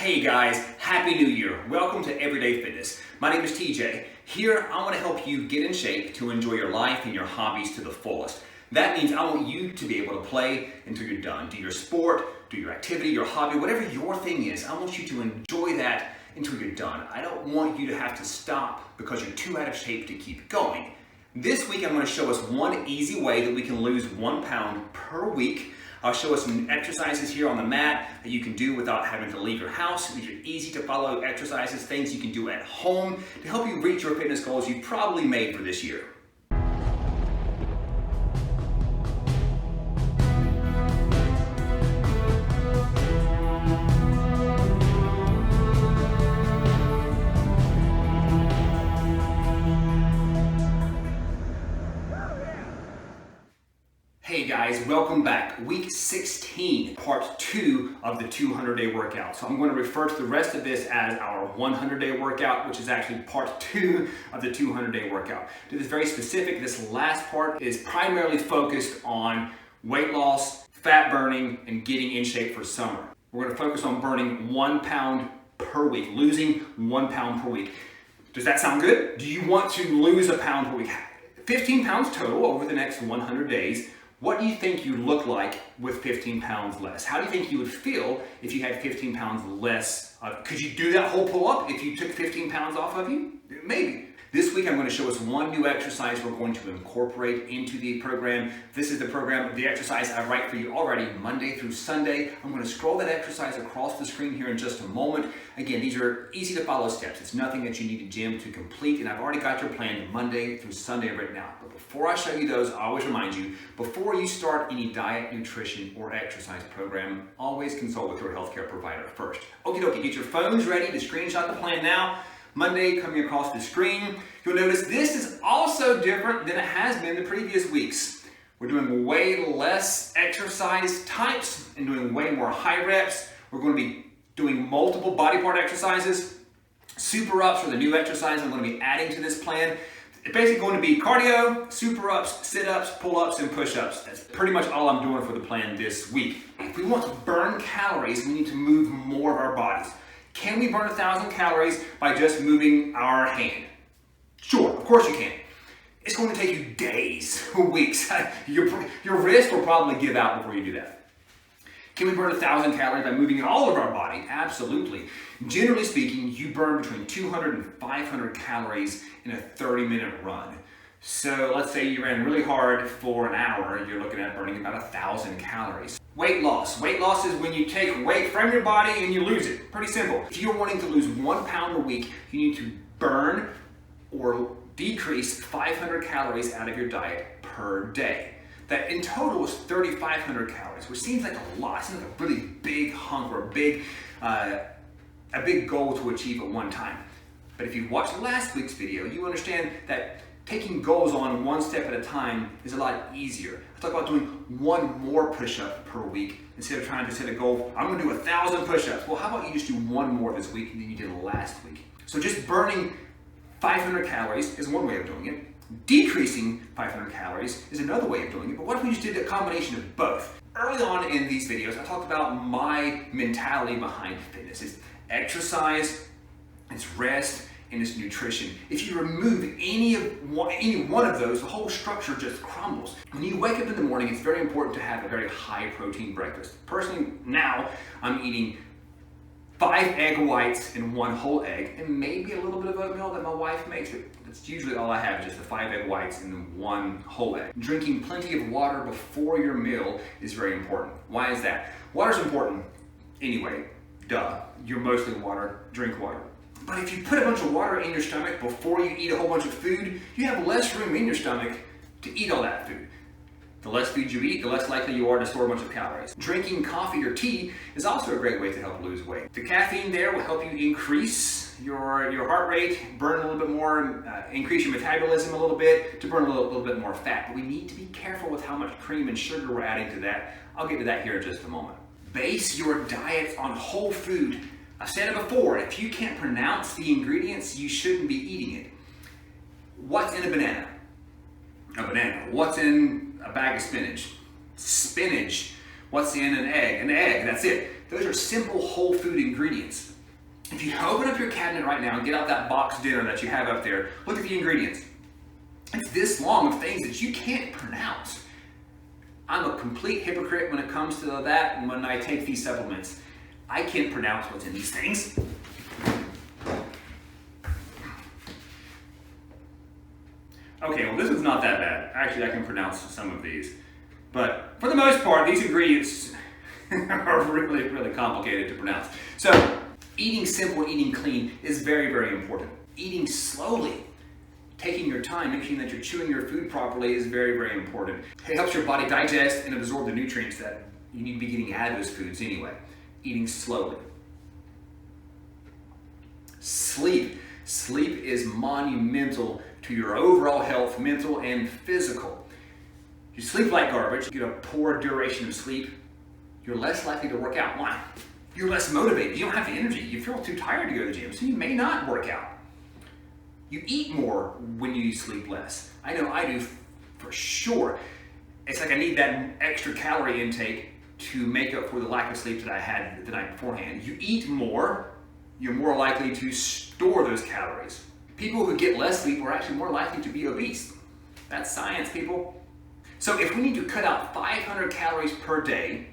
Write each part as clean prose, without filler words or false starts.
Hey guys, Happy New Year. Welcome to Everyday Fitness. My name is TJ. Here, I want to help you get in shape to enjoy your life and your hobbies to the fullest. That means I want you to be able to play until you're done. Do your sport, do your activity, your hobby, whatever your thing is. I want you to enjoy that until you're done. I don't want you to have to stop because you're too out of shape to keep going. This week, I'm going to show us one easy way that we can lose 1 pound per week. I'll show us some exercises here on the mat that you can do without having to leave your house. These are easy to follow exercises, things you can do at home to help you reach your fitness goals you've probably made for this year. Hey guys, welcome back. Week 16, part 2 of the 200-day workout. So I'm going to refer to the rest of this as our 100-day workout, which is actually part 2 of the 200-day workout. To be very specific, this last part is primarily focused on weight loss, fat burning, and getting in shape for summer. We're going to focus on burning 1 pound per week, losing 1 pound per week. Does that sound good? Do you want to lose a pound per week? 15 pounds total over the next 100 days. What do you think you look like with 15 pounds less? How do you think you would feel if you had 15 pounds less? Could you do that whole pull-up if you took 15 pounds off of you? Maybe. This week I'm going to show us one new exercise we're going to incorporate into the program. This is the exercise I write for you already Monday through Sunday. I'm going to scroll that exercise across the screen here in just a moment. Again, these are easy to follow steps. It's nothing that you need a gym to complete, and I've already got your plan Monday through Sunday written out. But before I show you those, I always remind you, before you start any diet, nutrition, or exercise program, always consult with your healthcare provider first. Okie dokie, get your phones ready to screenshot the plan now. Monday coming across the screen. You'll notice this is also different than it has been the previous weeks. We're doing way less exercise types and doing way more high reps. We're going to be doing multiple body part exercises. Super ups are the new exercise I'm going to be adding to this plan. It's basically going to be cardio, super ups, sit-ups, pull-ups, and push-ups. That's pretty much all I'm doing for the plan this week. If we want to burn calories, we need to move more of our bodies. Can we burn 1,000 calories by just moving our hand? Sure, of course you can. It's going to take you days, weeks. Your wrist will probably give out before you do that. Can we burn 1,000 calories by moving all of our body? Absolutely. Generally speaking, you burn between 200 and 500 calories in a 30-minute run. So let's say you ran really hard for an hour, you're looking at burning about 1,000 calories. Weight loss. Weight loss is when you take weight from your body and you lose it. Pretty simple. If you're wanting to lose 1 pound a week, you need to burn or decrease 500 calories out of your diet per day. That in total is 3,500 calories, which seems like a lot. It seems like a really big hunk or a big goal to achieve at one time. But if you watched last week's video, you understand that taking goals on one step at a time is a lot easier. I talk about doing one more push-up per week instead of trying to set a goal, I'm going to do 1,000 push-ups. Well, how about you just do one more this week than you did last week? So just burning 500 calories is one way of doing it. Decreasing 500 calories is another way of doing it. But what if we just did a combination of both? Early on in these videos, I talked about my mentality behind fitness. It's exercise, it's rest, and it's nutrition. If you remove any one of those, the whole structure just crumbles. When you wake up in the morning, it's very important to have a very high protein breakfast. Personally, now I'm eating 5 egg whites and 1 whole egg, and maybe a little bit of oatmeal that my wife makes. That's usually all I have, just the 5 egg whites and 1 whole egg. Drinking plenty of water before your meal is very important. Why is that? Water's important anyway. Duh. You're mostly water. Drink water. But if you put a bunch of water in your stomach before you eat a whole bunch of food, you have less room in your stomach to eat all that food. The less food you eat, the less likely you are to store a bunch of calories. Drinking coffee or tea is also a great way to help lose weight. The caffeine there will help you increase your heart rate, burn a little bit more, increase your metabolism a little bit to burn a little bit more fat. But we need to be careful with how much cream and sugar we're adding to that. I'll get to that here in just a moment. Base your diet on whole food. I've said it before, if you can't pronounce the ingredients, you shouldn't be eating it. What's in a banana? A banana. What's in a bag of spinach? Spinach. What's in an egg? An egg, that's it. Those are simple whole food ingredients. If you open up your cabinet right now and get out that box dinner that you have up there, look at the ingredients. It's this long of things that you can't pronounce. I'm a complete hypocrite when it comes to that, and when I take these supplements. I can't pronounce what's in these things. Okay, well, this is not that bad. Actually, I can pronounce some of these. But for the most part, these ingredients are really, really complicated to pronounce. So, eating simple, eating clean is very, very important. Eating slowly, taking your time, making sure that you're chewing your food properly is very, very important. It helps your body digest and absorb the nutrients that you need to be getting out of those foods anyway. Eating slowly. Sleep. Sleep is monumental to your overall health, mental and physical. If you sleep like garbage, you get a poor duration of sleep, you're less likely to work out. Why? You're less motivated. You don't have the energy. You feel too tired to go to the gym, so you may not work out. You eat more when you sleep less. I know I do for sure. It's like I need that extra calorie intake to make up for the lack of sleep that I had the night beforehand. You eat more, you're more likely to store those calories. People who get less sleep are actually more likely to be obese. That's science, people. So if we need to cut out 500 calories per day,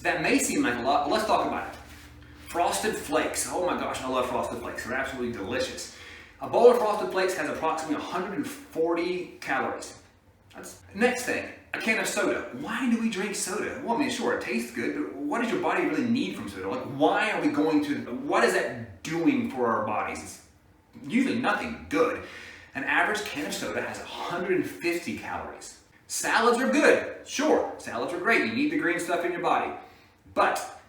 that may seem like a lot, but let's talk about it. Frosted Flakes. Oh my gosh, I love Frosted Flakes. They're absolutely delicious. A bowl of Frosted Flakes has approximately 140 calories. Next thing, a can of soda. Why do we drink soda? Well, I mean, sure, it tastes good, but what does your body really need from soda? Like, why are we going to, what is that doing for our bodies? It's usually nothing good. An average can of soda has 150 calories. Salads are good. Sure, salads are great. You need the green stuff in your body. But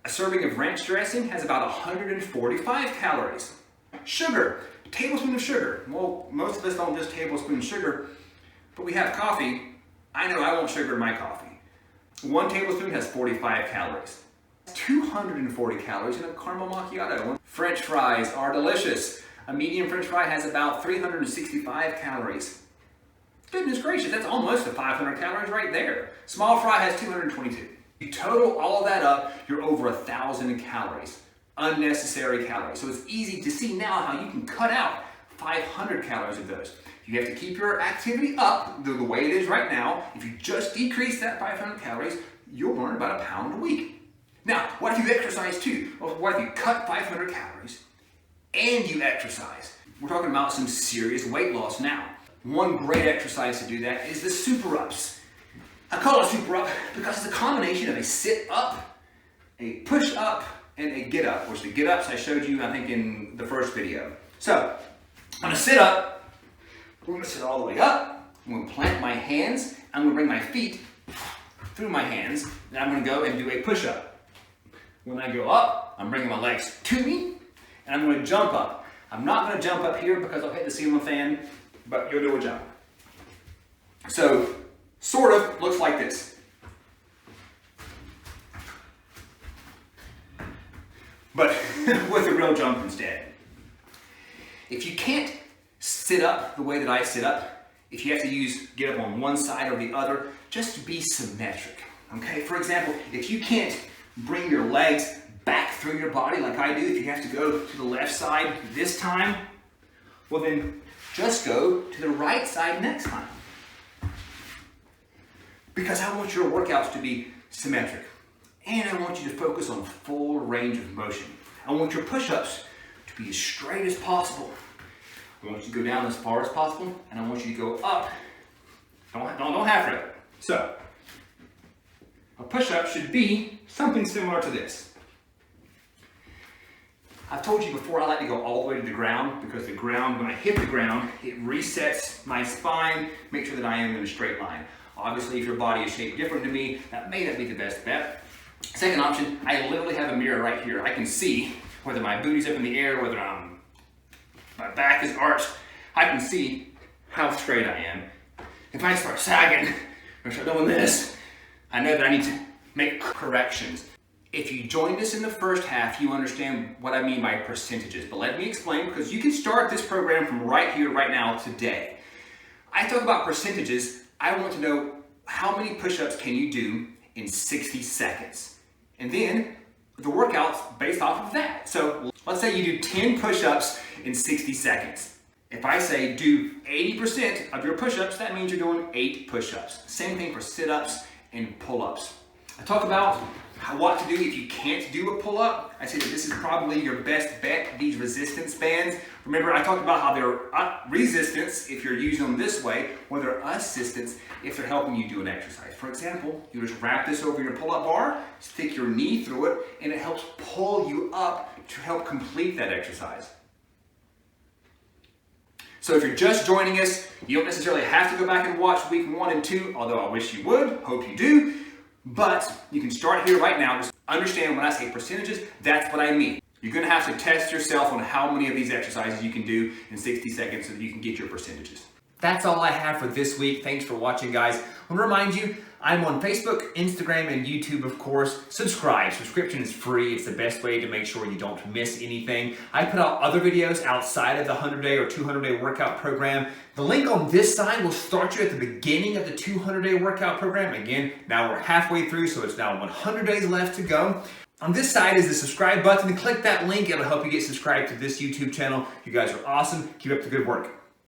a serving of ranch dressing has about 145 calories. Sugar, a tablespoon of sugar. Well, most of us don't just tablespoon sugar, but we have coffee. I know I won't sugar in my coffee. 1 tablespoon has 45 calories. 240 calories in a caramel macchiato. French fries are delicious. A medium French fry has about 365 calories. Goodness gracious, that's almost 500 calories right there. Small fry has 222. You total all that up, you're over 1,000 calories. Unnecessary calories. So it's easy to see now how you can cut out 500 calories of those. You have to keep your activity up the way it is right now. If you just decrease that 500 calories, you'll burn about 1 pound a week. Now, what if you exercise too? Well, what if you cut 500 calories and you exercise? We're talking about some serious weight loss now. One great exercise to do that is the super ups. I call it super up because it's a combination of a sit up, a push up, and a get up, which the get ups I showed you, I think, in the first video. So, I'm gonna sit up, we're gonna sit all the way up, I'm gonna plant my hands, I'm gonna bring my feet through my hands, and I'm gonna go and do a push up. When I go up, I'm bringing my legs to me, and I'm gonna jump up. I'm not gonna jump up here because I'll hit the ceiling fan, but you'll do a jump. So, sort of looks like this. But with a real jump instead. If you can't sit up the way that I sit up, if you have to get up on one side or the other, just be symmetric, okay? For example, if you can't bring your legs back through your body like I do, if you have to go to the left side this time, well then just go to the right side next time. Because I want your workouts to be symmetric. And I want you to focus on full range of motion. I want your push-ups to be as straight as possible. I want you to go down as far as possible, and I want you to go up. Don't half it. So, a push-up should be something similar to this. I've told you before I like to go all the way to the ground because the ground, when I hit the ground, it resets my spine, make sure that I am in a straight line. Obviously, if your body is shaped different to me, that may not be the best bet. Second option, I literally have a mirror right here. I can see whether my booty's up in the air, whether my back is arched. I can see how straight I am. If I start sagging or start doing this, I know that I need to make corrections. If you joined us in the first half, you understand what I mean by percentages. But let me explain, because you can start this program from right here, right now, today. I talk about percentages. I want to know how many push-ups can you do in 60 seconds. And then the workout's based off of that. So let's say you do 10 push-ups in 60 seconds. If I say do 80% of your push-ups, that means you're doing 8 push-ups. Same thing for sit-ups and pull-ups. I talk about what to do if you can't do a pull-up. I say that this is probably your best bet, these resistance bands. Remember, I talked about how they're resistance if you're using them this way, or they're assistance if they're helping you do an exercise. For example, you just wrap this over your pull-up bar, stick your knee through it, and it helps pull you up to help complete that exercise. So if you're just joining us, you don't necessarily have to go back and watch week 1 and 2, although I wish you would, hope you do. But you can start here right now. Just understand when I say percentages, that's what I mean. You're gonna have to test yourself on how many of these exercises you can do in 60 seconds so that you can get your percentages. That's all I have for this week. Thanks for watching, guys. I want to remind you, I'm on Facebook, Instagram, and YouTube, of course. Subscribe. Subscription is free. It's the best way to make sure you don't miss anything. I put out other videos outside of the 100-day or 200-day workout program. The link on this side will start you at the beginning of the 200-day workout program. Again, now we're halfway through, so it's now 100 days left to go. On this side is the subscribe button. Click that link. It'll help you get subscribed to this YouTube channel. You guys are awesome. Keep up the good work.